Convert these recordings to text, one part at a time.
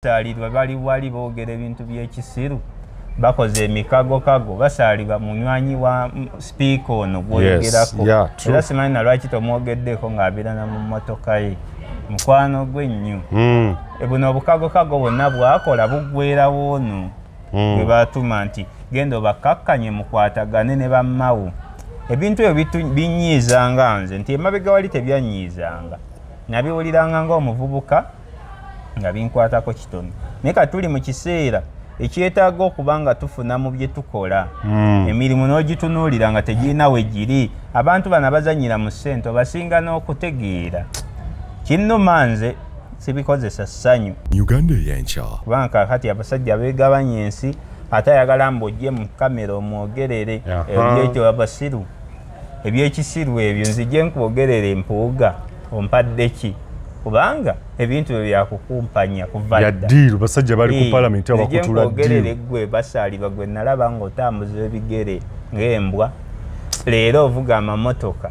Basalirwa bali wali boogera ebintu by'ekisiru bakoze emikago basalirwa munywanyi wa speaker ono gwoyogerako era simanyi na lwaki tomwogeddeko ng'abeerana mu mmotoka ye mukwano gwe nnyo buno obukago bwonna bwakola buggweerawo ono bwe baatuma nti genda obakkakkanye mukwatagane ne bammawo ebintu ebyo binyiizanga nze nti emabega wali tebyanyiizanga nabiwuliranga ng'omuvubuka nga binkwatako kitono naye katuli mu kiseera ekyetaaga okuba nga tufuna mu bye tukola emirimu n'ogitunuulira nga tegirina we giri abantu bano bazanyira mu ssente obasinga n'okutegeera kinnuma nze sibikozesa ssanyu UgandaEyenkya kubanga kakati abasajja beegabanya ensi ate ayagala mbojje mu kamera omwogerere ebyekyo abasiru ebyekisiru ebyo nzijje nkwogerere Mpuuga ompadde ki kubanga ebintu byakukumpanya kuva ya deal basajja bali ku parliament abakutula deal gwe basalirwa gwe nalaba ngo otambuza ebigere ng'embwa leero ovuga amamotoka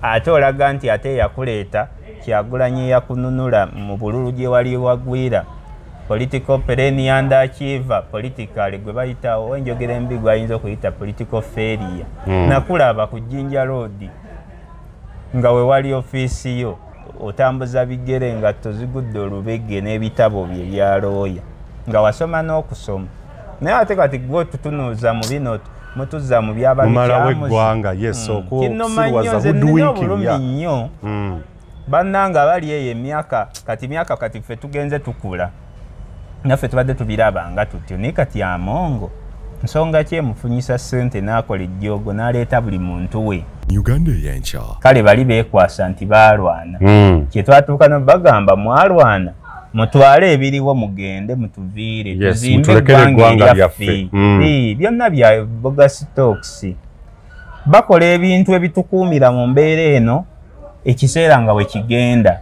ate olaga nti ate yakuleeta kyagulanye yakununula mu bululu gye wali wagwira political plane underachiever politically gwe bayitawo enjogera embi gwayinza okuyita political failure nakulaba ku Jinja Road nga we wali ofiisi yo otambuza bigere nga tozigudde olubege n'ebitabo bye bya looya nga wasoma n'okusoma naye ate kati gwe tutunuuza mu bino mutuzza mu byabalikyamuzimala yes okusiruwaza budwinking nnyo bannanga bali eyo emyaka kati ffe tugenze tukula naffe tubadde tubirabanga tutyo naye kati amongo nsonga ki emufunyisa ssente n'akola ejjoogo n'aleeta buli muntu we UgandaEyenkya kale bali beekwasa nti baalwana kye twatuuka no bagamba mwalwana mutwale ebiriwo mugende mutuviire tuzimbe eggwanga lyaffe byonna bya boga stocks bakola ebintu ebitukuumira mu mbeera eno ekiseera nga bwe kigenda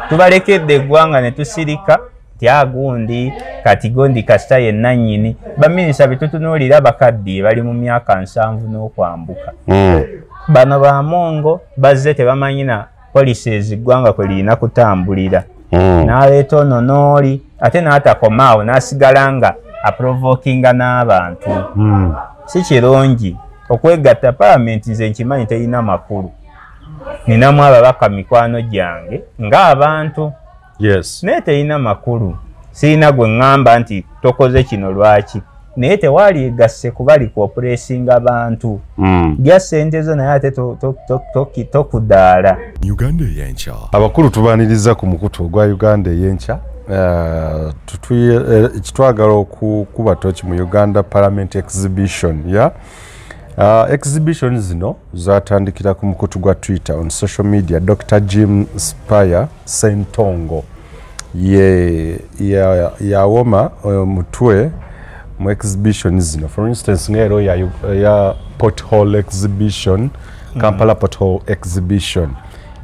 tubalekedde eggwanga ne tusirika agundi kati gondi kasita yenna nnyini baminisita bitutunuulira bakaddiye bali mu myaka 7 n'okwambuka bano bamongo bazze tebamanyina policies eggwanga kwe lirina kutambulira n'aleeta ono n'oli ate n'atakomaawo n'asigala nga aprovokinga n'abantu si kirungi okwegatta palamenti nze nkimanyi terina makulu ninamu ababaka mikwano gyange ng'abantu naye terina makulu sirina gwe ŋŋamba nti tokoze kino lwaki naye tewaali egasse kuba likopuresinga abantu lya ssente zo naye ate tokudaala UgandaEyenkya abakulu tubaaniriza ku mukutu ogwa UgandaEyenkya kitwagala okukuba toki mu Uganda Parliament Exhibition exhibition zino zatandikira ku mukutu gwa Twitter on social media Dr. Jim Spire Sentongo yawoma mutwe mu exhibition zino for instance ngero ya pothole exhibition Kampala pothole exhibition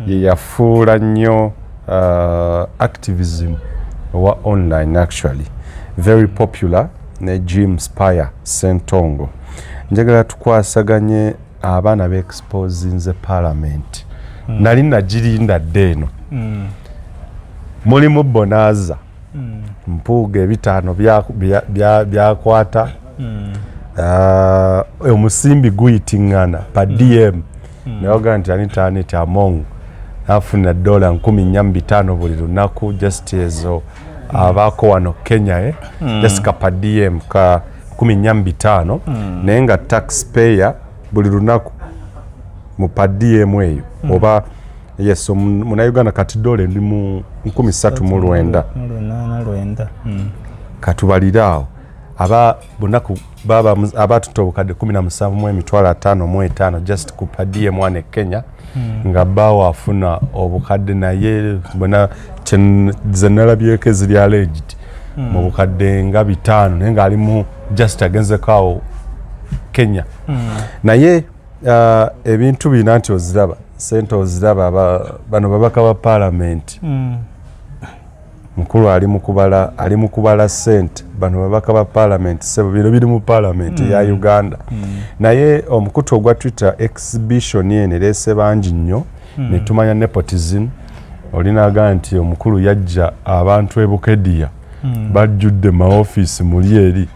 yafuula nnyo activism wa online actually very popular ne Jim Spire Sentongo njagala tukwasaganye abaana beexposinze parliament nali nagirinda ddeno mulimu bonaza Mpuuga ebitaano byakwata omusimbi guyitingana pa DM nayoga nti Anita Among afuna $1,450 buli lunaku just ezo abako wano Kenya just pa DM ka 1,450 naye nga taxpayer buli lunaku mu pa DM eyo oba yes Uganda kati $3 ndi mu 3,900 katubaliraawo aba bunaku baba abatuta obukadde 17,500 just ku pa DM wane Kenya nga bawa afuna obukadde naye bona zenalabyeko eziri alleged mu bukadde nga 5 naye nga alimu just agenze kawo Kenya naye ebintu bina nti oziraba sente oziraba bano babaka ba parliament mukulu ali mukubala sente bano babaka ba parliament sebo bino biri mu parliament ya Uganda naye omukutu ogwa Twitter exhibition yene lese bangi nnyo netumanya nepotism olinaga nti omukulu yajja abantu ebukedia bajjudde ma office muli eri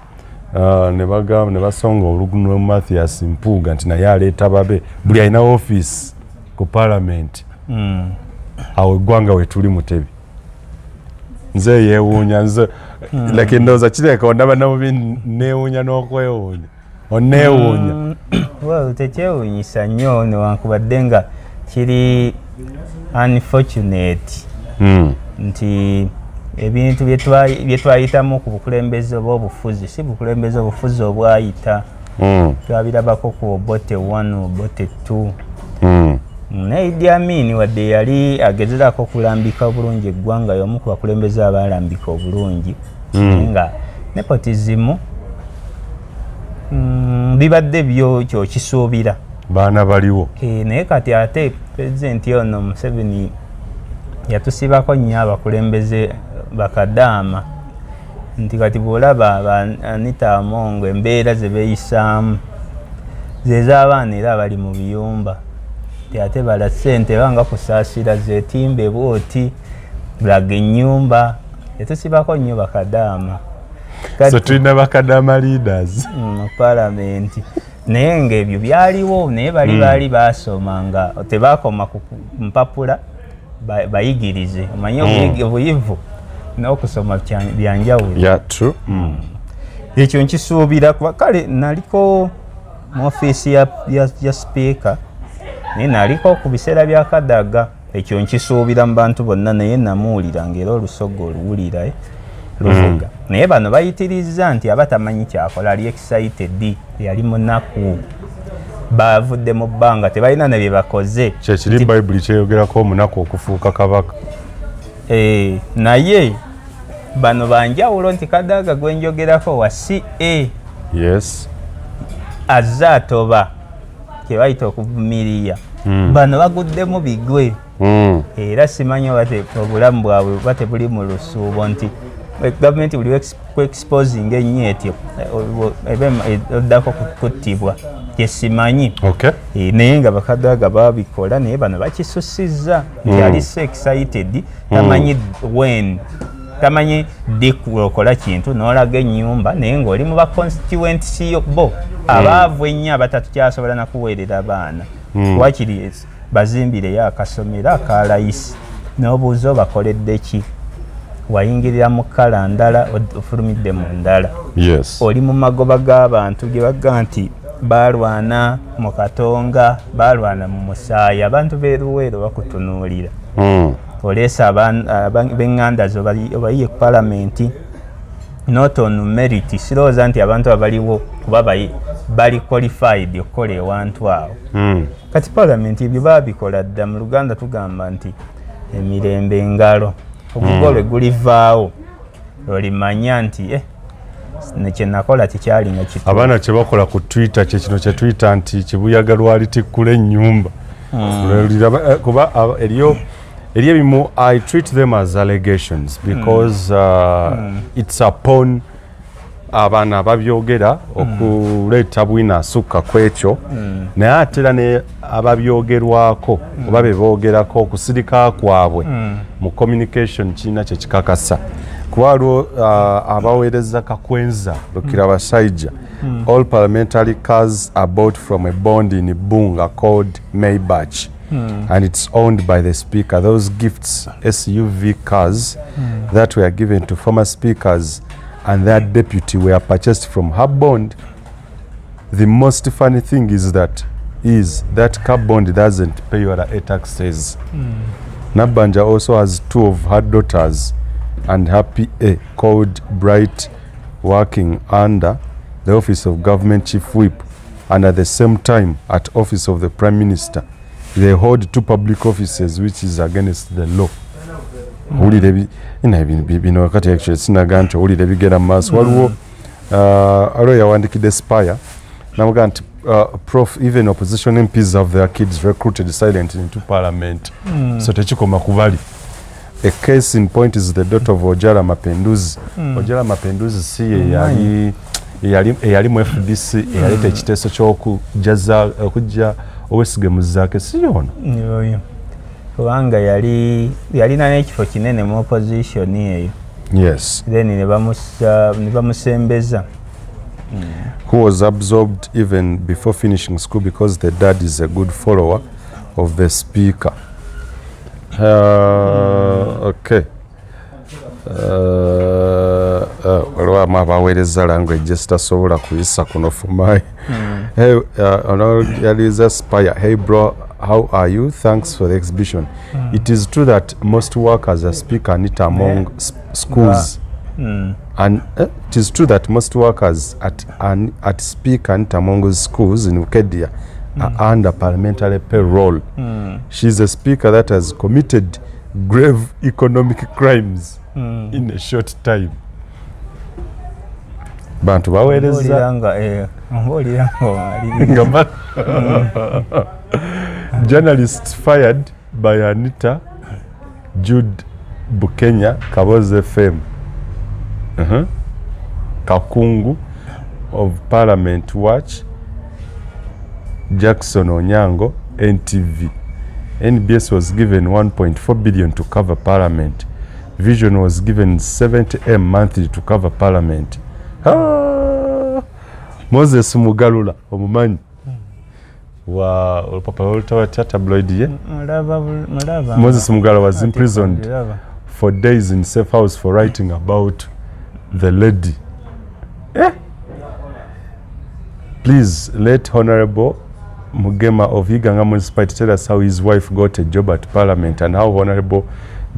ne bagamba ne basonga oluguno Mathias Mpuuga nti naye aleeta babe buli alina office ku parliament awo eggwanga we tuli mutebi nze yeewuunya nze like ndowooza kireka ondaba nabubi neewuunya n'okwewuunya onneewuunya well tekyewuunyisa nnyo newankubadde nga kiri unfortunate nti ebintu bye twayitamu ku bukulembeze obw'obufuzi si bukulembeze obufuzi obwayita twabirabako ku Obote 1 Obote 2 ne Idi Amin wadde yali agezerako okulambika obulungi eggwanga y'omu ku bakulembeze abalambika obulungi nga nepotism bibadde byo kyokisuubira baana baliwo naye kati ate pulezidenti ono Museveni yatusibako nnyo abakulembeze bakadaama nti kati bw'olaba Anita Amongo embeera ze beeyisaamu zez'abaana era bali mu biyumba ate bala ssente banga kusaasira zeetimbe bwoti laga ennyumba yatusibako nnyo bakadaama so tulina bakadaama leaders mu palamenti naye ng'ebyo byaliwo naye bali baasoma nga tebakoma ku mpapula bayigirize omanye obuyivu n'okusoma byanjawulo ekyo nkisuubira kuba kale naliko mu ofiisi ya sipiika naye naliko ku biseera bya Kadaga ekyo nkisuubira mu bantu bonna naye namuwulira ng'era olusogo oluwulira luvuga naye bano bayitiriza nti abatamanyi kyakola ali excited yali munaku bavudde mu bbanga tebalina ne bye bakoze kyekiri bayibuli kyeyogerako omunaku okufuuka kabaka naye bano banjawulo nti Kadaga gwenjogerako wa CA yes azze atoba kyebayita okuvumiriya bano baguddemu bigwe era simanyi obulamu bwabwe bate buli mu lusuubo nti gavumenti buli exposing ennyo etyo oddako kuttibwa kyesimanyi naye nga bakadaga babikola naye bano bakisusizza nti ali so excited tamanyi when tamanyi dikuokola kintu n'olaga ennyumba naye ng'oli mu baconstituency bo abaavu ennyo abatakyasobola nakuweerera abaana wakiri bazimbireyo akasomero aka layisi n'obuuza obakoledde ki wayingirira mu kkala ndala ofulumidde mu ndala oli mu magoba g'abantu gye bagamba nti balwana mu katonga balwana mu musaayi abantu beeruweero bakutunuulira oleesa b'eŋŋandazo obayiye ku palamenti not on merit sirowooza nti abantu abaliwo kuba bali qualified okukola ewantu awo kati palamenti ebyo baabikola dda mu Luganda tugamba nti emirembe engalo ogugolwe gulivaawo olimanya nti nekyenakola tikyalinga kitu abaana kyebakola ku Twitter kyekino kye Twitter nti kibuyaga lwalitikkula ennyumba kuba eriyo ebimu I treat them as allegations because it's upon abaana ababyogera okuleeta bwina asukka ku ekyo naye ate era ne ababyogerwako oba be boogerako okusirika kwabwe mu communication kiina kye kikakasa kuba waliwo abaweereza kakwenza lukira basajja all parliamentary cars are bought from a bond in Bunga called Maybach and it's owned by the speaker. Those gifts, SUV cars that were given to former speakers and their deputy were purchased from her bond. The most funny thing is that car bond doesn't pay your taxes. Nabanja also has 2 of her daughters and her PA called Bright working under the office of government chief whip and at the same time at office of the prime minister. They hold 2 public offices which is against the law. Bino wakati actually sinaga nti owulire bigera mu maaso waliwo alo yawandikidde Spire namuga nti prof even opposition MPs have their kids recruited silently into parliament so tekikoma kubali. A case in point is the daughter of Ojala Mapenduzi. Ojala Mapenduzi si yali mu FDC eyaleta ekiteeso ky'okujja Owesige zaake siyona kubanga yalina n'ekifo kinene mu opposition eyo Yes. Then ne bamusembeza. Who was absorbed even before finishing school because the dad is a good follower of the speaker. Okay. Mabawereza language just tasobola kuyisa kuno fumai. Hey, Eliza Spire. Hey bro, how are you? Thanks for the exhibition. It is true that most workers are speaker Anita among schools. And it is true that most workers at Speaker Anita among schools in Ukedia are under parliamentary payroll. She's a speaker that has committed grave economic crimes in a short time. Bantu bawereza journalists fired by Anita Jude Bukenya Kaboze fame. Kakungu of Parliament Watch, Jackson Onyango, NTV. NBS was given 1.4 billion to cover Parliament. Vision was given 70M monthly to cover Parliament. Moses Mugalula omumanyi wa papa Olutalo tabloid ye. Moses Mugalula was imprisoned for days in safe house for writing about the lady. Please let Honorable Mugema of Iganga Municipality tell us how his wife got a job at Parliament and how Honorable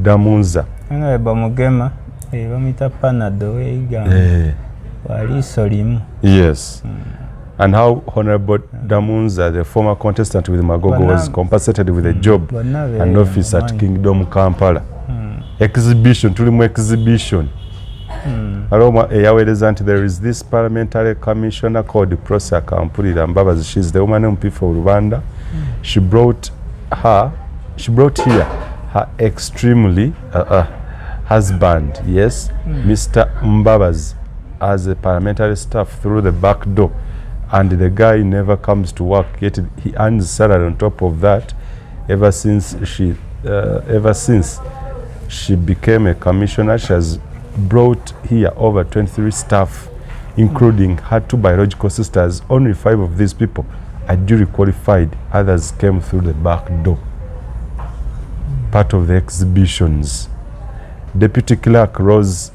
Damunza. Honorable Mugema, bamita Panado Iganga. Wali solimu. Yes. And how Honorable Damunza, the former contestant with Magogo, was compensated with a job and office at Kingdom Kampala. Exhibition, tulimu exhibition. There is this parliamentary commissioner called Prosa Kampulira Mbabazi. She's the woman MP for Rwanda. She brought here her extremely husband, yes, Mr. Mbabazi, as a parliamentary staff through the back door, and the guy never comes to work, yet he earns salary on top of that. Ever since she became a commissioner, she has brought here over 23 staff, including her 2 biological sisters. Only 5 of these people are duly qualified. Others came through the back door. Part of the exhibitions. Deputy Clerk Rose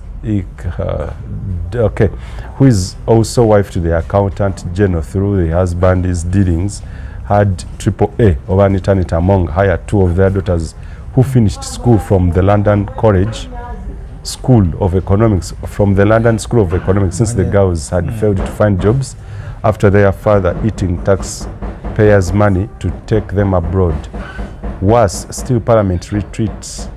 who is also wife to the Accountant General through the husband's dealings, had AAA over Anita among hired 2 of their daughters who finished school from the London School of Economics, since the girls had failed to find jobs after their father eating taxpayers' money to take them abroad. Worse, parliament retreats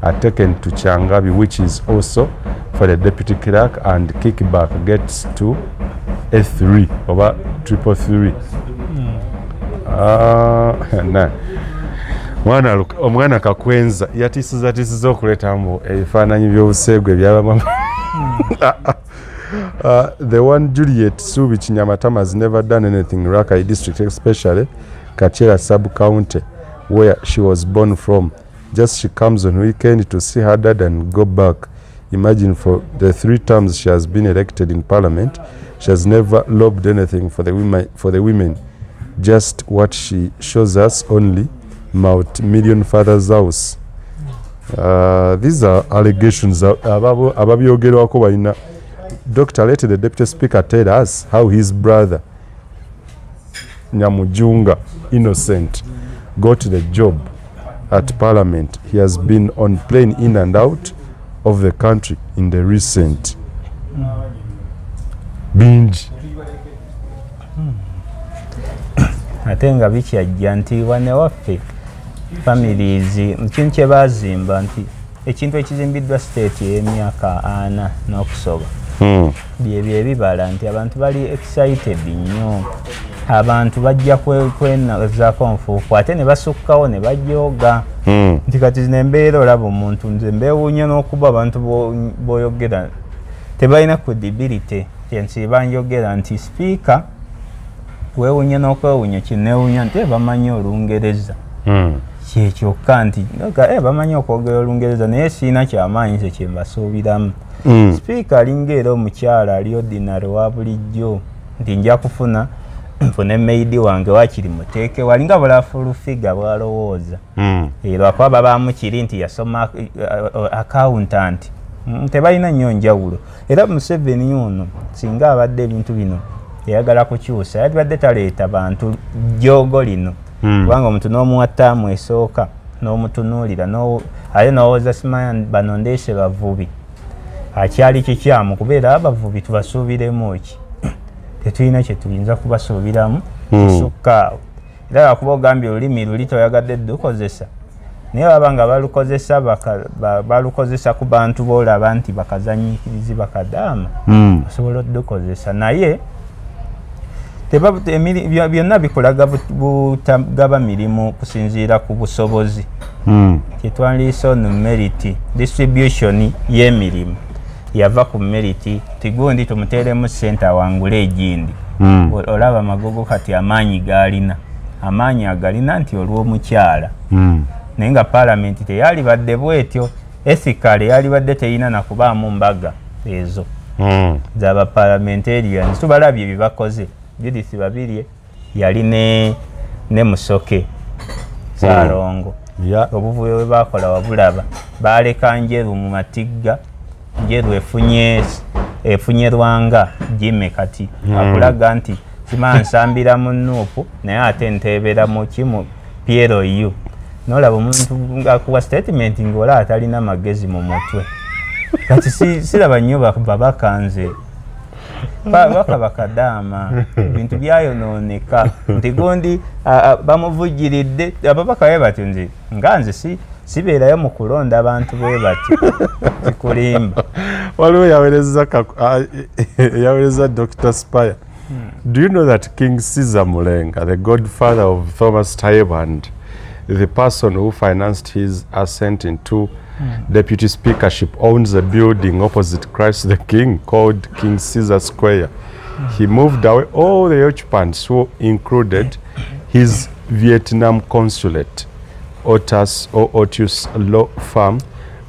are taken to Changabi, which is also for the deputy clerk, and kickback gets to A3 over 333. Omwana kakwenza yatisiza okuletamu ebifaananyi by'obusegwe by'abamama. The one Juliet Subi Kinyamatama has never done anything in Lukaaye district, especially Kachera sub-county, where she was born from. Just she comes on weekend to see her dad and go back. Imagine, for the 3 terms she has been elected in parliament, she has never lobbed anything for the women. Just what she shows us, only multi-million father's house. These are allegations. Ababyogerwako balina. Dr. Let the Deputy Speaker tell us how his brother Nyamujunga Innocent got the job at Parliament. He has been on plane in and out of the country in the recent binge. Ate nga bikyajja nti wane waffe families ekintu kye baazimba nti ekintu ekizimbiddwa state y'emyaka 4 n'okusoba byebyo ebibala nti abantu bali excited nnyo, abantu bajja kwenazaako nfuufu ate ne basukkawo ne bajooga nti kati zino embeera olaba omuntu nze mbeewuunya n'okuba abantu b'oyogera tebalina credibility. Kyensi banjogera nti speaker weewuunya n'okwewuunya kineewuunya nti bamanyi Olungereza kyokka nti bamanyi okwogera Olungereza naye siina kyamaanyi kye kyembasuubiramu. Sipiika alinga era omukyala ali ordinary wa bulijjo nti nja kufuna nfune maidi wange wakiri muteeke walinga bulafulufiga bwalowooza. Lwakuba babamukiri nti yasoma accountant. Tebalina nnyo njawulo. Era Museveni ono singa abadde ebintu bino eyagala kukyusa yabadde taleeta bantu jjogo lino. Kubanga omuntu n'omuwa ttaamu esooka n'omutunuulira aye n'owooza simanya bano ndeese bavubi. Akyali kikyamu kubeera abavubi tubasuubiremu ki? Tetulina kye tuyinza kubasuubiramu kusukka awo. Era lwakuba ogambye olulimi luli toyagadde dukozesa. Naye baba nga balukozesa ku bantu boolaba nti bakazanyiikirizi bakadaama osobola oddukozesa naye byonna bikulaga butagaba mirimu kusinziira ku busobozi. Kyetwandiisa ono merit distribution y'emirimu yava ku merit tigundi tumuteeremu ssente awangule egindi. Olaba Magogo kati amaanyi gaalina amaanyi agalina nti olw'omukyala. Naye nga Parliament teyalibadde bwetyo ethically yalibadde teyina nakubaamu mbaga ezo z'aba parliamentarians. Tubalabye bye bakoze. Judith Babirye yali ne Musoke Saalongo. Obuvuyo bwe bakola wabulaba baaleka Njeru mu matigga. Njeru efunye Lwanga Jime kati akulaga nti simanyi nsambira mu Nuupu naye ate nteebera mu kimu Piero yu. Nolaba omuntu ngakuwa statement ng'ola atalina magezi mu mutwe. Kati siraba nnyo babakanze. Baka bakadaama ebintu byayonooneka nti gundi bamuvujjiridde ababaka bwe batyo nze nga nze sibeerayo mu kulonda abantu bwe batyo zikulimba. Waliwo yawereza Dr. Spire. Do you know that King Caesar Mulenga, the godfather of Thomas Taiyebu and the person who financed his ascent into deputy speakership, owns a building opposite Christ the King called King Caesar Square? He moved away all the occupants, who included his Vietnam consulate, Otis Law Firm,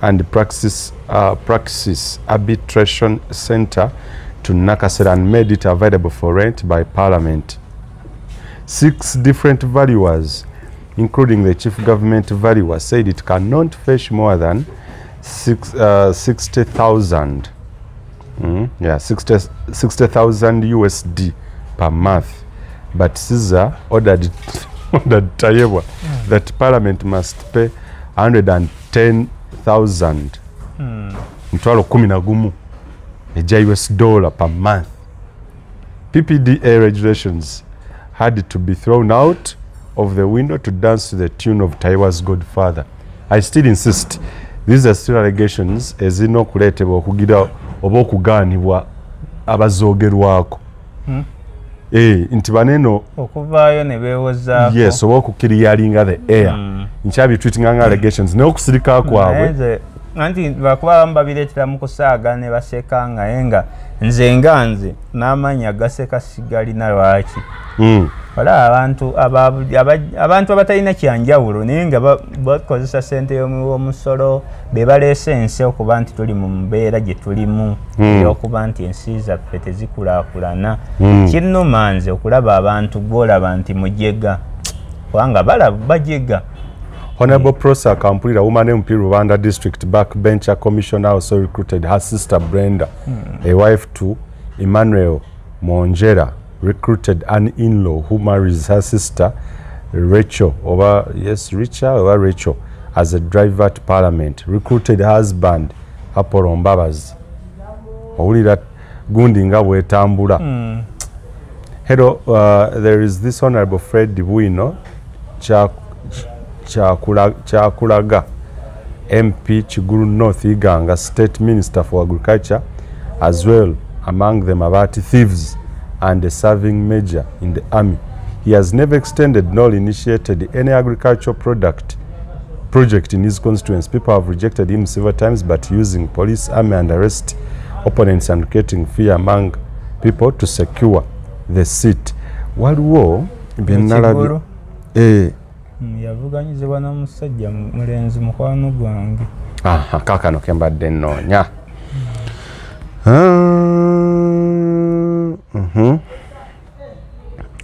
and Praxis Arbitration Center to Nakasera, and made it available for rent by Parliament. 6 different valuers, including the chief government valuer, said it cannot fetch more than 60,000 USD per month. But Caesar ordered Taiyebu that Parliament must pay 110,000 US dollar per month. PPDA regulations had to be thrown out of the window to dance to the tune of Taiyebu's godfather. I still insist, these are still allegations ezino kuleetebwa okugira oba okugaanibwa abazoogerwako. Nti baneno okuvaayo ne beewozaako. Yes, oba okukiriyalinga the air. Nkyabitweetinga nga allegations naye okusirika kwabwe anti bakuba babireetera mu kusaaga ne baseka naye nga nze n'amanyi agaseka sigalina lwaki. Wala abantu abatalina kyanjawulo naye nga bakozesa ssente y'omusolo be baleese ensi okuba nti tuli mu mbeera gye tulimu ey'okuba nti ensi zaffe tezikulaakulana. Kinnuma nze okulaba abantu gw'olaba nti mujega kubanga bajega. Honorable Prosa Kampulira, woman MP Rwanda District Backbencher Commissioner, also recruited her sister Brenda, a wife to Emmanuel Monjera, recruited an in-law who marries her sister Rachel, Rachel, as a driver to Parliament, recruited her husband Apollo Mbabas. Owulira gundi nga bwetambula. Hello, there is this Honorable Fred Bwino Kyakulaga, MP Chiguru North Iganga, State Minister for Agriculture, as well among them Abati thieves and a serving major in the army. He has never extended nor initiated any agricultural project in his constituency. People have rejected him several times, but using police, army and arrest opponents and creating fear among people to secure the seat. Waliwo byenalabi yavuganyizibwa n'omusajja mulenzi mukwano gwange. Kaakano ke mbadde nnoonya.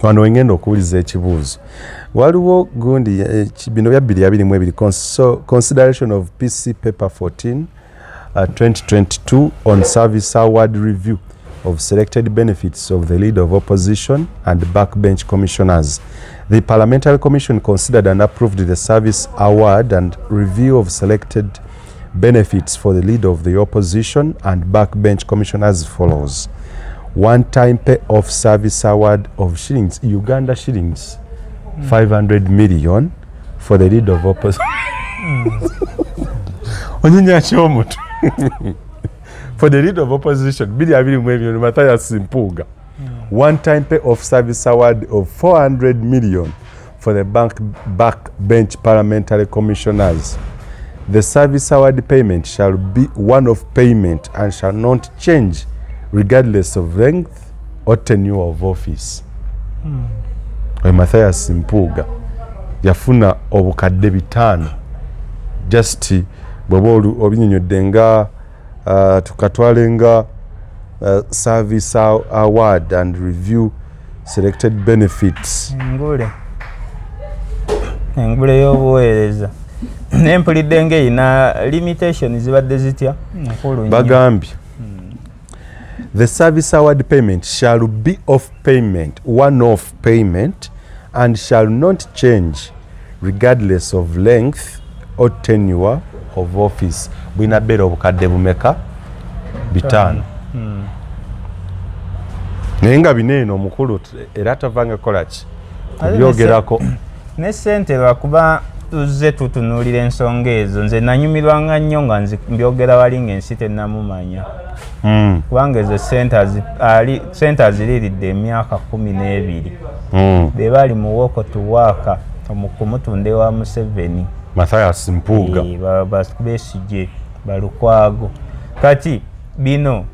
Wano wengenda okuwuliza ekibuuzo. Waliwo gundi bino bya 2022 consideration of PC paper 14 2022 on service award review of selected benefits of the leader of opposition and backbench commissioners. The Parliamentary Commission considered and approved the service award and review of selected benefits for the leader of the opposition and backbench commissioners as follows. One-time pay of service award of shillings, Uganda shillings, 500 million for the leader of opposition. For the leader of opposition, Mpuuga. One-time pay of service award of 400 million for the backbench parliamentary commissioners. The service award payment shall be one-off payment and shall not change regardless of length or tenure of office. Matthias Mpuuga yafuna obukadde 5 just bw'oba obinnyonnyodde nga tukatwalenga service award and review selected benefits. Engule y'obuweereza nempulidde ng'eyina limitation zibadde zitya bagambye. The service award payment shall be off payment, one-off payment, and shall not change regardless of length or tenure of office. Bwina bera obukadde bumeka 5. Naye nga bineeno omukulu era tavanga kolaki kubyogerako ne ssente lwakuba tuzze tutunuulira ensonga ezo. Nze nanyumirwanga nnyo nga mbyogera wali ng'ensi tennamumanya. Kubanga ezo ssente aziriiridde emyaka 12. Be bali mu woko tuwaaka omukumutunda ewa Museveni. Matthias Mpuuga. Besigye balukwago. Kati bino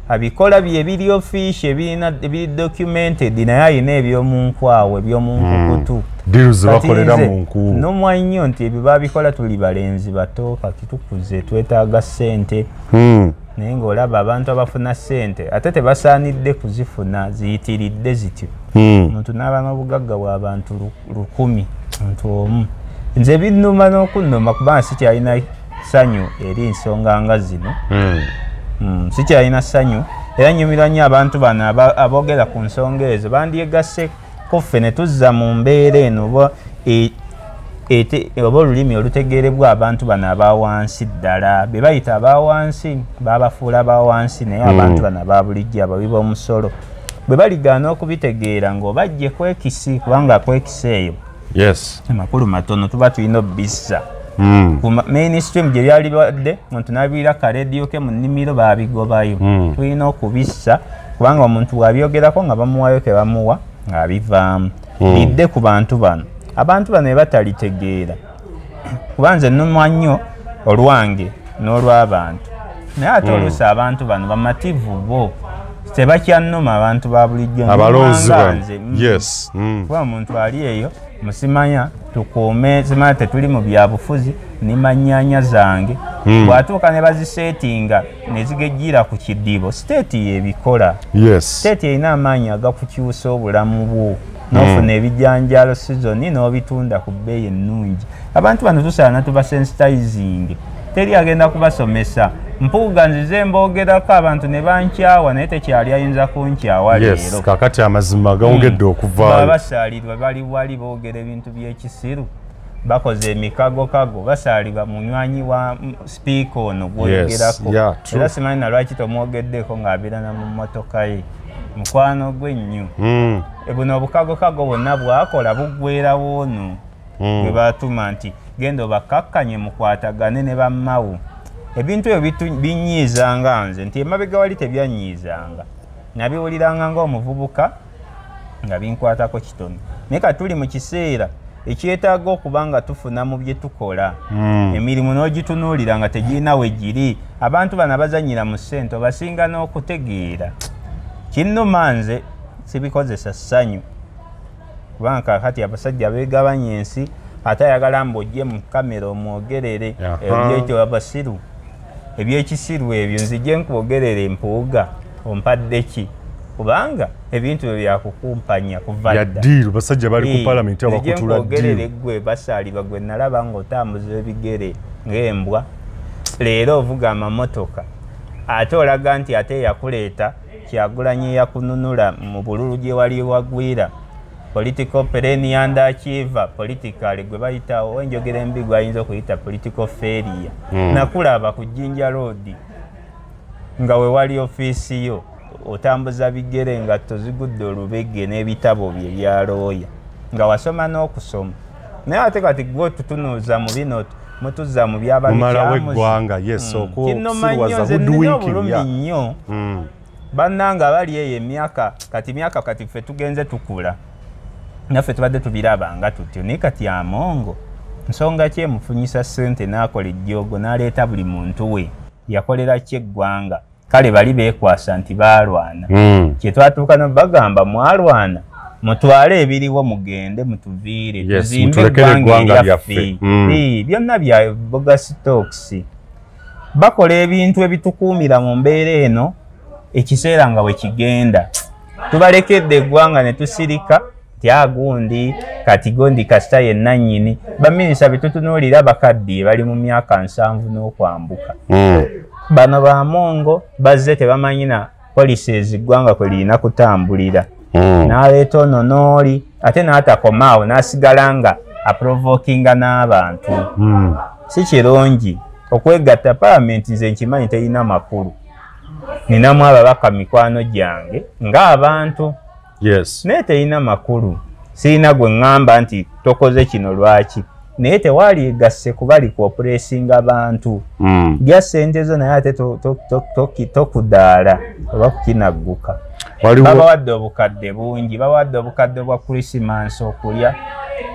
abikola byebiri office ebiri documented naye ayina ebyomunkwawe ebyomunkukutu. Deals bakolera mu nku. Nomwa nnyo nti ebyo babikola tuli balenzi bato kati tukuze twetaaga ssente. Naye ng'olaba abantu abafuna ssente ate tebasaanidde kuzifuna ziyitiridde zityo. Omuntu n'aba n'obugagga bw'abantu 100 muntu omu. Nze binnuma n'okunnuma kubanga sikyalina ssanyu eri nsonga nga zino. Sikyalina ssanyu era nnyumirwa nnyo abantu bano aboogera ku nsonga ezo bandyegasseko ffe ne tuzza mu mbeera eno oba olulimi olutegeerebwa abantu bano abawansi ddala be bayita abawansi babafuula abawansi naye abantu bano ababulijjo abawi b'omusolo bwe baligaana okubitegeera ng'obajje kwekisi kubanga kwekisa eyo amakulu matono tuba tulina obbissa ku mainstream gye byali badde omuntu n'abiira kareediyo ke mu nnimiro baabigobayo tulina okubissa kubanga omuntu bw'abyogerako nga bamuwayo ke bamuwa ng'abivaamu lidde ku bantu bano. Abantu bano batalitegeera kuba nze nnumwa nnyo olwange n'olw'abantu naye ate oluusi abantu bano bamativu bo tebakyannuma abantu ba bulijjo abalonzi bange. Kuba omuntu ali eyo musimanya tukuume simanya tetuli mu byabufuzi nimanyanya zange bw'atuuka ne baziseetinga ne zigejjira ku kiddibo siteeti y'ebikola. Siteeti erina amaanyi agakukyusa obulamu bwo n'ofuna ebijanjaalo sizoni n'obitunda ku bbeeyi ennungi. Abantu bano tusaana tubasensitizing teri agenda kubasomesa. Mpuuga nzize mboogerako abantu ne bankyawa naye tekyali ayinza kunkyawa leero. Kakati amazima gawongedde okuvaayo. Basaalirwa bali wali boogera ebintu by'ekisiru bakoze emikagokago basaalirwa munywanyi wa sipiika ono gwoyogerako. Era simanyi na lwaki tomwogeddeko ng'abirana mu mmotoka ye mukwano gwe nnyo. Buno obukagokago bwonna bwakola buggwerawo ono bwe baatuma nti genda obakakkanye mukwatagane ne bammawo. Ebintu ebyo binyiizanga nze nti emabega wali tebyanyiizanga nabiwuliranga ng'omuvubuka nga binkwatako kitono naye kati tuli mu kiseera ekyetaaga okuba nga tufuna mu bye tukola emirimu n'ogitunuulira nga tegirina we giri. Abantu bano bazanyira mu ssente obasinga n'okutegeera. Kinnuma nze sibikozesa ssanyu kubanga kakati abasajja beegabanya ensi ate ayagala mbojje mu kamera omwogerere ebyekyo abasiru ebyekisiru ebyo nzije nkwogerere Mpuuga ompadde ki kubanga ebintu byakukumpanya kuva ya deal basajja bali ku parliament abakutula deal gwe basali bagwe nalaba ngo otambuza ebigere ngembwa leero ovuga amamotoka ate olaga nti ate yakuleeta kyagulanye yakununula mu bululu gye wali wagwira political pereni underachiever politically gwe bayitawo enjogera embi gwayinza okuyita political failure nakulaba ku Jinja Road nga we wali office yo otambuza bigere nga tozigudde olubege n'ebitabo bye bya looya nga wasoma n'okusoma naye ate kati gwe tutunuuza mu bino mutuza mu byabamumalaweggwanga yes okusiruwaza hoodwinking nnyo bannanga bali eyo emyaka kati ffe tugenze tukula naffe tubadde tubirabanga tutyo naye kati amongo nsonga ki emufunyisa ssente n'akola ejjoogo n'aleeta buli muntu we yakolera ki eggwanga kale bali beekwasa nti baalwana kyetwatuuka nobagamba mwalwana mutwale ebiriwo mugende mutuviire tuzimbe eggwanga lyaffe byonna bya bogus talks bakola ebintu ebitukuumira mu mbeera eno ekiseera nga bwe kigenda tubalekedde eggwanga ne tusirika tyagundi kati gondi kasita yennannyini baminisita betutunuulira bakaddiye bali mu myaka 7 n'okwambuka bano bamongo bazze tebamanyina policies eggwanga kwe lirina kutambulira n'aleeta ono n'oli ate n'atakomaawo n'asigala nga aprovokinga n'abantu si kirungi okwegatta palamenti nze nkimanyi terina makulu ninamu ababaka mikwano gyange ng'abantu naye terina makulu sirina gwe ŋŋamba nti tokoze kino lwaki naye tewaali egasse kuba likopulesinga abantu gya ssente zo naye ate tokudaala oba kukinagguka babawadde obukadde bungi babawadde obukadde bwa krisimansi okulya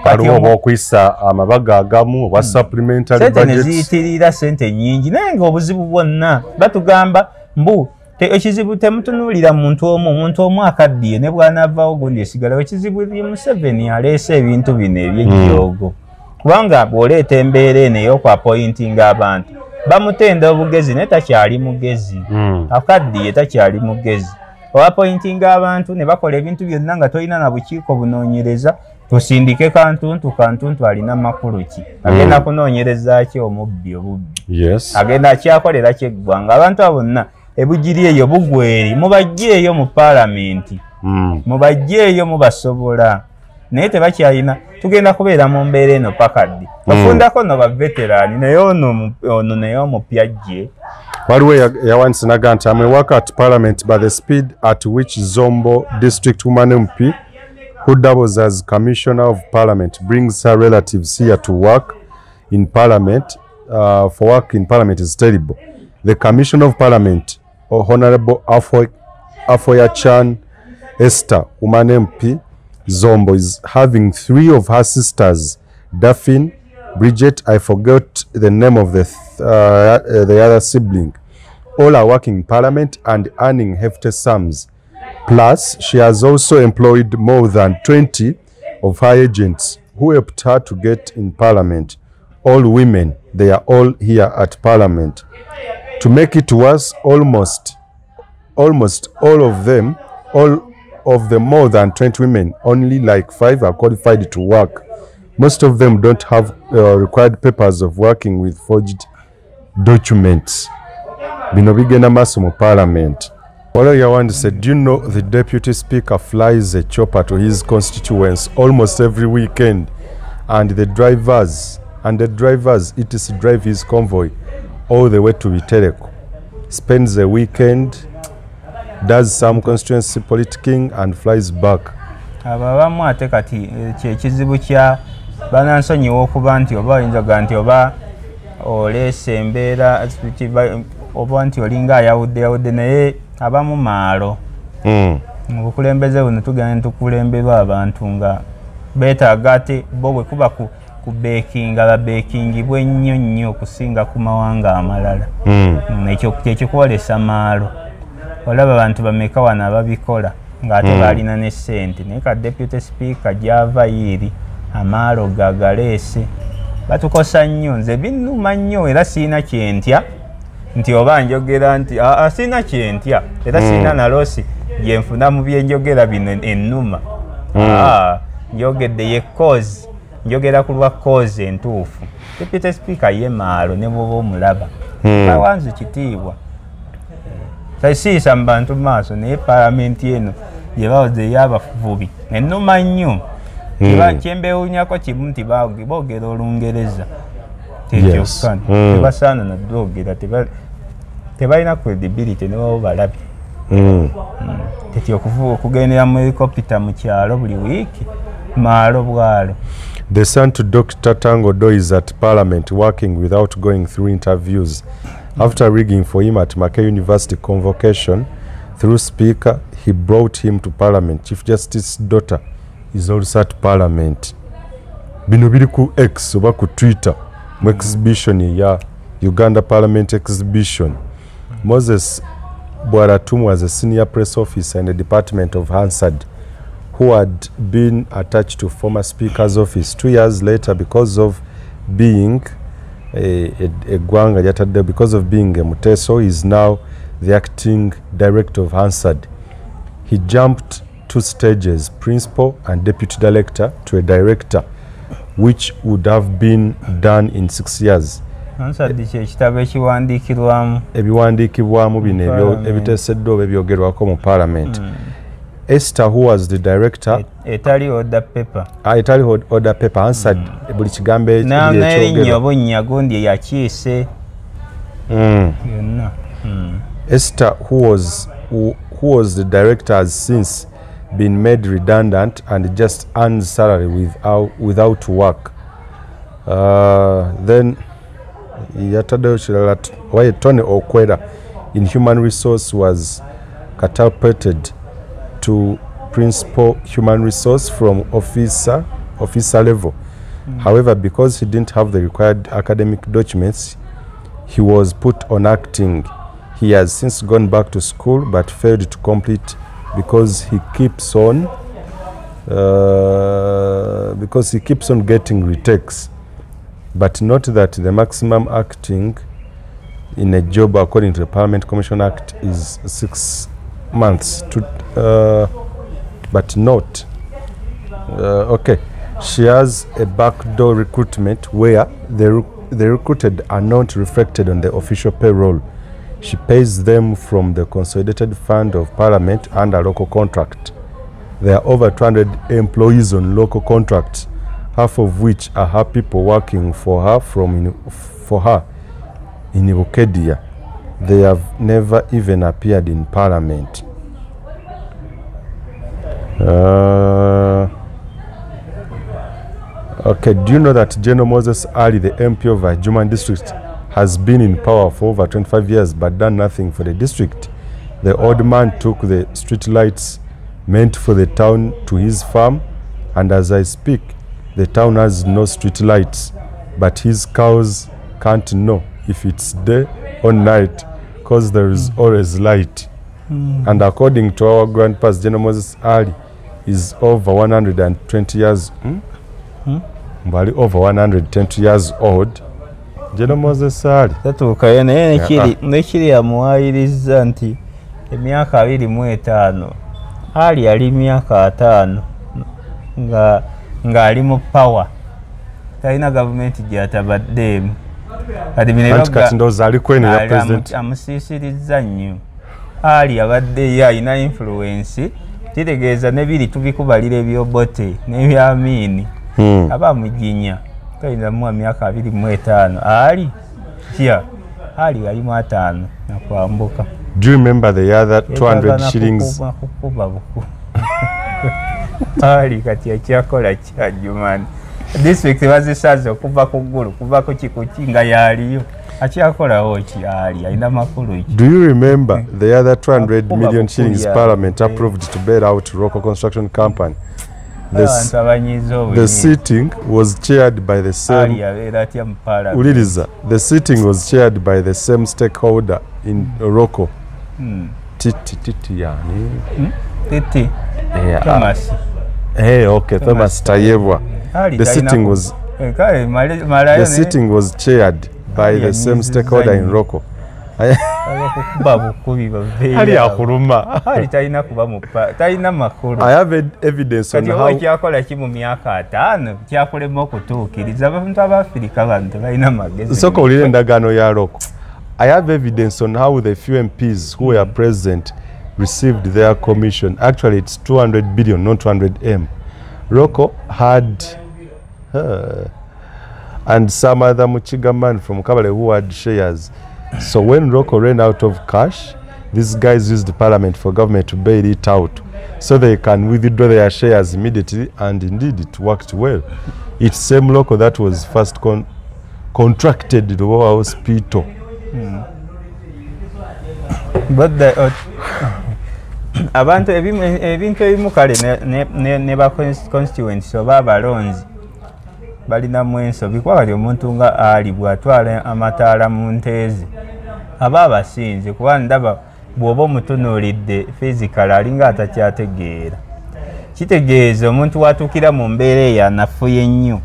waliwo oba okuyisa amabaga agamu oba supplementary budget sente ne ziyitirira sente nnyingi naye ng'obuzibu bwonna batugamba mbu ekizibu temutunuulira muntu omu akaddiye ne bw'anaavaawo gundi esigalawo ekizibu Museveni aleese ebintu bino eby'ejjoogo kubanga bw'oleeta embeera eno ey'okwapointinga abantu bamutenda obugezi naye takyali mugezi akaddiye takyali mugezi owapointinga abantu ne bakola ebintu byonna nga tolina na bukiiko bunoonyereza tusindike kantuntu alina makulu ki agenda kunoonyereza ki omubbi obubbi agenda akyakolera kyeggwanga abantu abo bonna ebugiri eyo bugweri mubajjeeyo mu paalamenti mubajjeeyo mubasobola naye tebakyalina tugenda kubeera mu mbeera eno pakaddi ofundako no baveteraani naye ono naye omupya gye waliwo yawandiise naga nti I'm a worker at parliament by the speed at which Zombo district woman MP who doubles as commissioner of parliament brings her relatives here to work in parliament for work in parliament is terrible. The commissioner of parliament Honorable Afoya Chan Esther woman MP Zombo is having 3 of her sisters, Daphne, Bridget, I forgot the name of the other sibling. All are working in parliament and earning hefty sums. Plus, she has also employed more than 20 of her agents who helped her to get in parliament. All women, they are all here at parliament. To make it worse, almost all of them more than 20 women, only like 5 are qualified to work. Most of them don't have required papers of working with forged documents. Bino bigenda maaso mu parliament. Wala Yawandi said, do you know the deputy speaker flies a chopper to his constituents almost every weekend, and the drivers etc drive his convoy all the way to Bitereko, spends the weekend, does some constituency politicking and flies back. Abamu ate kati kyekizibu kya banansonyiwa okuba nti oba oyinzaga nti oba oleese embeera oba nti olinga ayawudde naye abamu maalo mu bukulembeze buno tugenda tukulemberwa abantu nga beetaaga ate bo bwe kuba ku beekinga babeekingibwe nnyo okusinga ku mawanga amalala ekyo kyekikwolesa maalo olaba abantu bameka wano ababikola ng'ate balina ne ssente naye ka deputy speaker gy'ava yiiri amaalo gagaleese batukosa nnyo nze binnuma nnyo era siina kyentya nti oba njogera nti siina kyentya era siina naloosi gyenfuna mu byenjogera bino ennuma njogedde ye cause njogera ku lwa cause entuufu deputy speaker ye maalo ne bwoba omulaba awanze kitiibwa tasiisa mu bantu maaso naye palamenti eno gye bawoze ey'abavubi ennuma nnyo kyembewuunyako kimu nti boogera Olungereza tekyokka tebasaana naddoogera tebalina credibility ne baba balabye teti okugendera mu helicopter mu kyalo buli wiiki maalo bwalo. The son to Dr. Tango Do is at Parliament working without going through interviews. After rigging for him at Mackay University convocation through Speaker, he brought him to Parliament. Chief Justice's daughter is also at Parliament. Bino biri ku X oba ku Twitter mu exhibition ya Uganda Parliament exhibition. Moses Bwaratum was a senior press officer in the Department of Hansard who had been attached to former Speaker's office. 2 years later, because of being because of being a Muteso, he is now the acting director of Hansard. He jumped 2 stages, principal and deputy director, to a director, which would have been done in 6 years. Hansard ekitabo ekiwandiikirwamu ebiwandiikibwamu bino ebiteeseddwa oba ebyogerwako mu Parliament. Esther, who was the director, etali order paper Hansard buli kigambo ekyogerwa bunnya gundi yakiise yonna. Esther, who was the director, has since been made redundant and just earns salary without work. Then Tony Okwera in human resource was catapulted to principal human resource from officer level. However, because he didn't have the required academic documents, he was put on acting. He has since gone back to school but failed to complete because he keeps on getting retakes. But note that the maximum acting in a job according to the Parliament Commission Act is 6 months. But note, okay, she has a backdoor recruitment where the recruited are not reflected on the official payroll. She pays them from the Consolidated Fund of Parliament under local contract. There are over 200 employees on local contracts, half of which are her people working for her in Ibukedia. They have never even appeared in Parliament. Okay, do you know that General Moses Ali, the MP of Ajuman district, has been in power for over 25 years but done nothing for the district? The old man took the street lights meant for the town to his farm, and as I speak, the town has no street lights, but his cows can't know if it's day or night because there is always light. And according to our grandpas, General Moses Ali is over 120 years over 120 years old. General Moses Ali tatuukayo naye nekiri yamuwaayiriza nti emyaka 25 Ali yali myaka 5 nga ali mu power talina gavumenti gyatabaddeemu kati ndowooza ali kweno ya president amusiisirizza nnyo. Ali abadde ye alina influence kitegeeza nebiri tubikubalira ebyobote n'ebyamiini aba muginya talina mu myaka 25 Ali yali mu 5 nakwambuka. Do you remember the other 200 shillings? Ali kati yakyakola kyajumani district bazisaze okuva ku ggulu kuva ku kikuki nga yaliyo akyakolawo ki Ali alina makulu ki. Do you remember the other 200 million shillings Parliament approved to bail out local construction company? The sitting was chaired by the same stakeholder in Roko. Titi yani. Titi. Thomas. Hey, okay, Thomas Tayebwa. The sitting was chaired by the same stakeholder in Roko. I have evidence on how I have evidence on how the few MPs who were present received their commission. Actually, it's 200 billion, not 200M. Roko had and some other Muchiga man from Kabale who had shares. So when Roko ran out of cash, these guys used the parliament for government to bail it out so they can withdraw their shares immediately, and indeed it worked well. It's same Roko that was first contracted the hospital. But the abantu ebintu ebimu kale ne ba constituents oba abalonzi balina mwenso bikwali omuntu nga ali bwatwala amataala mu nteezi aba abasinze kuba ndaba bw'oba omutunuulidde physical alinga atakyategeera. Kitegeeza omuntu watuukira mu mbeera eyo anafuye ennyo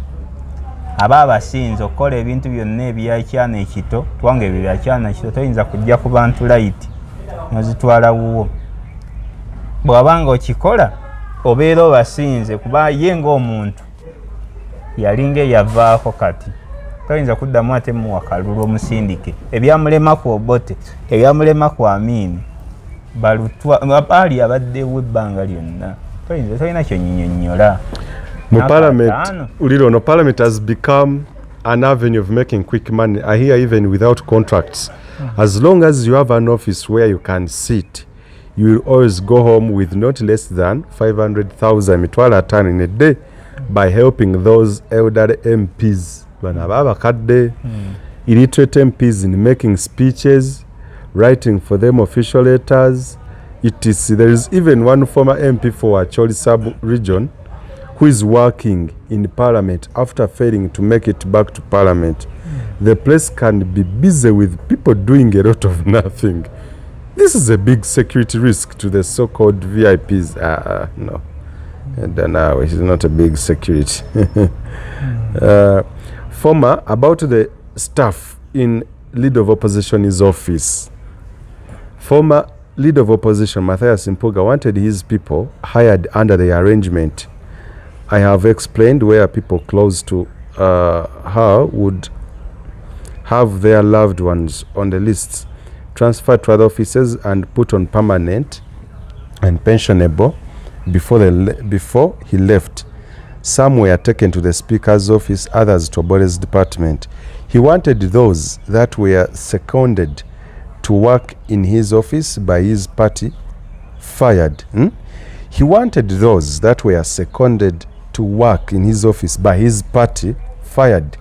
aba abasinze okukola ebintu byonna ebyakyana ekito kubanga ebyo byakyana ekito toyinza kujja ku bantu layiti nozitwala wuwo. Bw'abanga okikola obeera obasinze kuba ye ng'omuntu yalinga yavaako kati toyinza kuddamu ate muwa kalulu omusindike ebyamulema ku Obote ebyamulema ku Amini balutwa ali abaddewo ebbanga lyonna toyina kyonyinnyonnyola. Parliament has become an avenue of making quick money. I hear even without contracts. As long as you have an office where you can sit, you will always go home with not less than 500,000 mitwala tano in a day by helping those elderly MPs, illiterate MPs in making speeches, writing for them official letters. There is even one former MP for Acholi sub-region who is working in parliament after failing to make it back to parliament. The place can be busy with people doing a lot of nothing. This is a big security risk to the so-called VIPs. No, and now it is not a big security. Former about the staff in leader of opposition's office. Former leader of opposition Matthias Mpuuga wanted his people hired under the arrangement. I have explained where people close to her would have their loved ones on the lists, transferred to other offices and put on permanent and pensionable before he left. Some were taken to the Speaker's office, others to Bobi's department. He wanted those that were seconded to work in his office by his party fired. He wanted those that were seconded to work in his office by his party fired.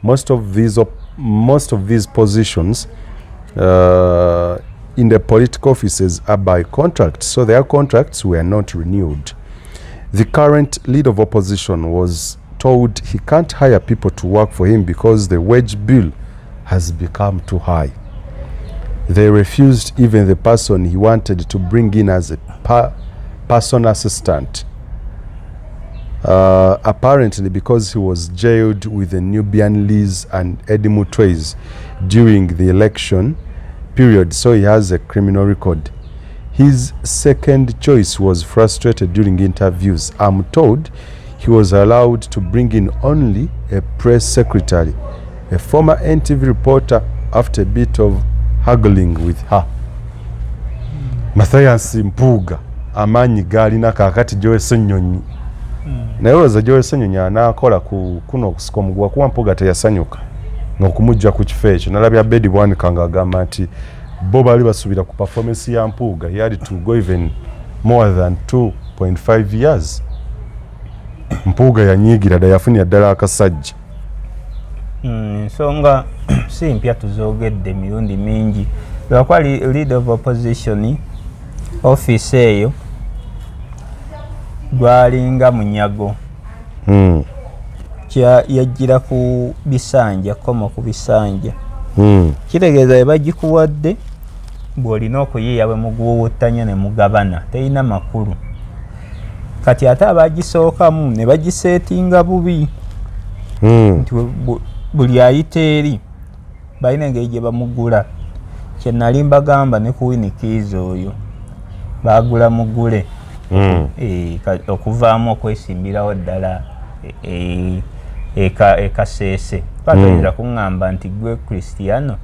Most of these positions in the political offices are by contract, so their contracts were not renewed. The current leader of opposition was told he can't hire people to work for him because the wage bill has become too high. They refused even the person he wanted to bring in as a personal assistant. Apparently because he was jailed with the Nubian Liz and Eddie Mutwez during the election period, so he has a criminal record. His second choice was frustrated during interviews. I'm told he was allowed to bring in only a press secretary, a former NTV reporter, after a bit of haggling with her. Matthias Mpuuga amanyi galina kakati Joe Senyonyi. Naye olowooza Joe Senyonyi anaakola kuno okusika omuguwa kuba Mpuuga teyasanyuka n'okumujja ku kifo ekyo. Nalabya BobiWine ng'agamba nti bo bali basuubira ku performance ya Mpuuga. He had to go even more than 2.5 years. Mpuuga yanyiigira ddala yafunira ddala akasajja. Nsonga si mpya tuzoogedde emirundi mingi. Lwakwali leader of opposition office eyo gwalinga munyago. Yajjira ku bisanja, koma ku bisanja. Kitegeeza bagikuwadde bw'olina okuyiiya bwe muguwuutanya ne mugabana. Terina makulu. kati ate abagisookamu ne bagiseetinga bubi nti buli ayita eri balina engeri gye bamugula. Kye nali mbagamba ne ku Winkies oyo baagula mugule okuvaamu okwesimbirawo ddala ekaseese. Twatoyinza kuŋŋamba nti gwe Cristiano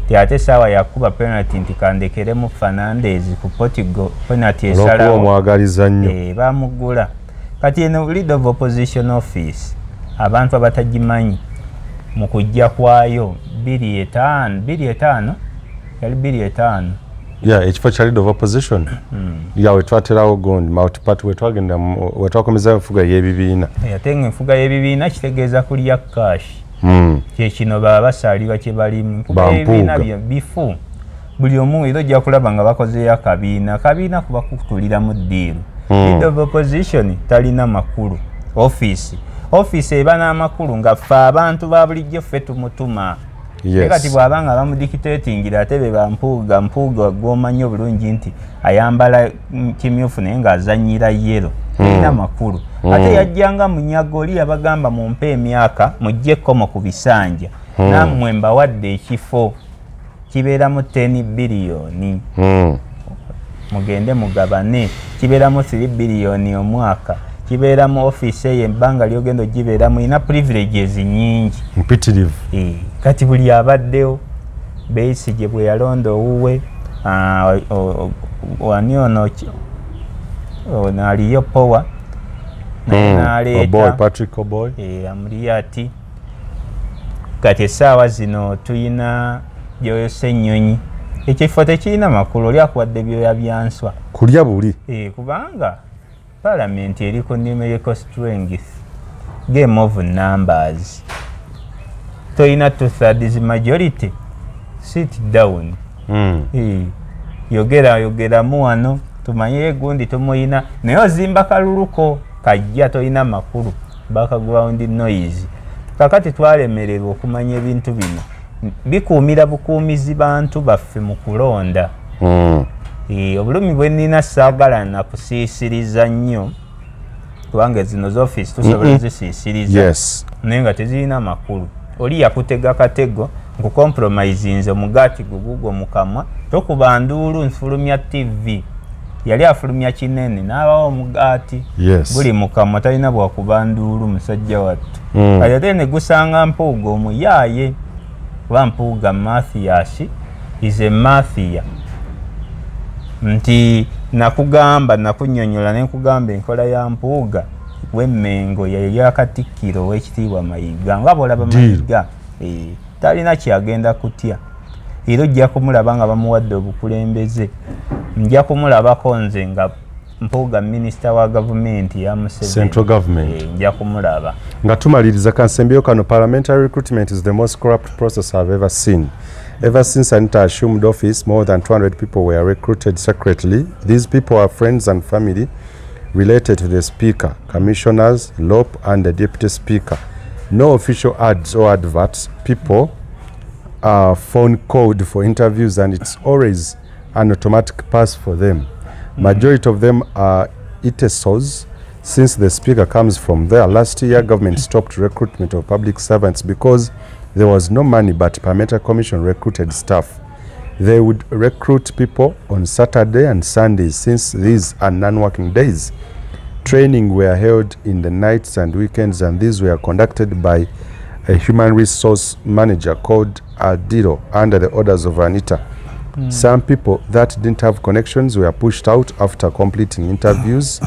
ti ate saawa yakuba penalty nti kandekeremu Fernandez ku Portugal penalty esalawo omwagaliza nnyo baamugula. Kati eno lead of opposition office abantu abatagimanyi mu kujja kwayo 2.5 yali 2.5 ekifo kya lead of opposition wetwaterawo gundi multiparty wetwakomeza enfuga y'ebibiina ate enfuga y'ebibiina kitegeeza kulya kashi kyekino baba basaalirwa kye balimu kuba ebibiina bifu buli omu era ojja kulaba nga bakozeyo akabiina kuba kutulira mu ddiiru. Lead of opposition talina makulu. Office eba n'amakulu nga ffe abantu ba bulijjo ffe tumutuma. Kati bw'abanga bamudikitatingira ate be Mpuuga gw'omanyi obulungi nti ayambala kimyufu naye ng'azannyira yero talina makulu. Ate yajjanga munyago oli yabagamba mumpe emyaka mujje komo ku bisanja nammwe mbawadde ekifo kibeeramu 10 biliyoni mugende mugabane kibeeramu 3 biliyoni omwaka kibeeramu office eyo ebbanga lyogenda ogibeeramu ina privileges nyingi mpitirivu. Kati buli abaddewo Besigye bwe yalonda owuwe wani ono aliyo power Oboy Patrick Oboy amuli ati kati essaawa zino tuyina Joyo Ssenyonyi ekifo tekirina makulu oli akuwadde byoya byanswa kulya buli kubanga Parliament eriko numerical strength game of numbers toyina 2/3 majority sit down yogeramu wano tumanye gundi tumuyina naye ozimba kaluluko kajja toyina makulu background noise. Kakati twalemererwa okumanya ebintu bino bikuumira bukuumizi bantu baffe mu kulonda. Obulumi bwe nnina saagala na kusiisiriza nnyo kubanga zino z'office tusobola zisiisiriza naye nga tezirina makulu. Oli yakutega katego nkukompromisinze omugaati gugugwo mu kamwa tokuba nduulu nfulumya TV yali afulumya kinene n'abawo omugaati buli mu kamwa talina bwakuba nduulu musajja wattu. Kati ate ne gusanga Mpuuga omuyaaye kuba Mpuuga Mathias is a Mathia nti nakugamba nakunyonyola ne nkugamba enkola ya Mpuuga w'Emmengo ya Katikkiro w'ekitiibwa Mayiga nga bw'olaba Mayiga talina kyagenda kutya era ojja kumulaba nga bamuwadde obukulembeze. Nja kumulabako nze nga Mpuuga minisita wa gavumenti ya Museveni central government nja kumulaba nga tumaliriza kansembyo kano. Parliamentary recruitment is the most corrupt process I've ever seen. Ever since Anita assumed office, more than 200 people were recruited secretly. These people are friends and family related to the Speaker, Commissioners, LOP and the Deputy Speaker. No official ads or adverts. People phone code for interviews and it's always an automatic pass for them. Majority of them are ITESOs since the Speaker comes from there. Last year, government stopped recruitment of public servants because there was no money, but Parliamentary Commission recruited staff. They would recruit people on Saturday and Sundays since these are non-working days. Training were held in the nights and weekends, and these were conducted by a human resource manager called Atidde under the orders of Anita. Some people that didn't have connections were pushed out after completing interviews.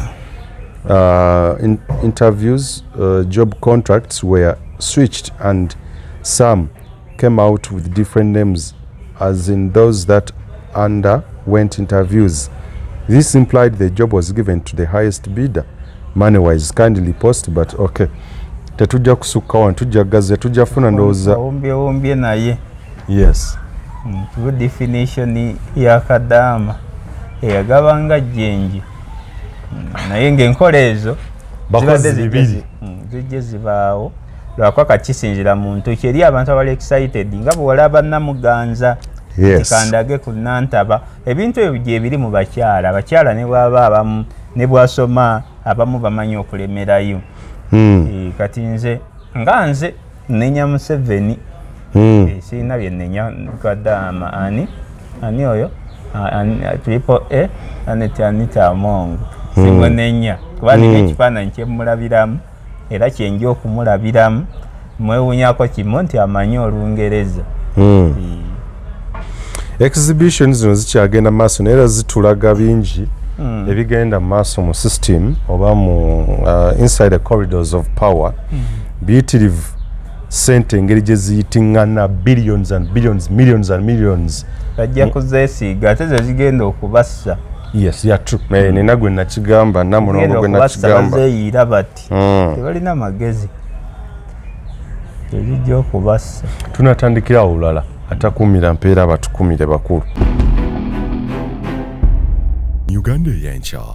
Job contracts were switched and some came out with different names, as in those that underwent interviews. This implied the job was given to the highest bidder. Money-wise, kindly post, but okay. Tetujja kusukka wano tujja gaze tujja funa ndowooza ombye naye. Yes. Good definition ya Kadaama eyagabanga jjenji naye ng'enkola ezo bakozi bibiri zijje zibaawo lwakwa kisinzira muntu kyeri abantu abali excited nga bw'olaba Namuganza kandage ku Nantaba ebintu ebyo gye biri mu bakyala ne bwaba abamu ne bwasoma abamu bamanyi okulemerayo kati nze nenya Museveni sirina bye nenya kadama ani oyo triple Anita Among simwenenya kuba nina ekifaananyi kyemulabiramu era kyenja okumulabiramu mwewunyako kimu nti amanyi Olungereza. Exhibitions zino zikyagenda maaso naye era zitulaga bingi ebigenda maaso mu system oba mu inside the corridors of power biyitirivu sente engeri gye ziyitingana billions and billions, millions and millions bajja kuzeesiiga ate ze zigenda okubassa. Yes, yeah, true. Nina gwe nakigamba na munono gwe nakigamba bazeeyira bati tebalina magezi tebijja okubassa. Tunatandikira olulala atakumira mpeera batukumire bakulu. UgandaEyenkya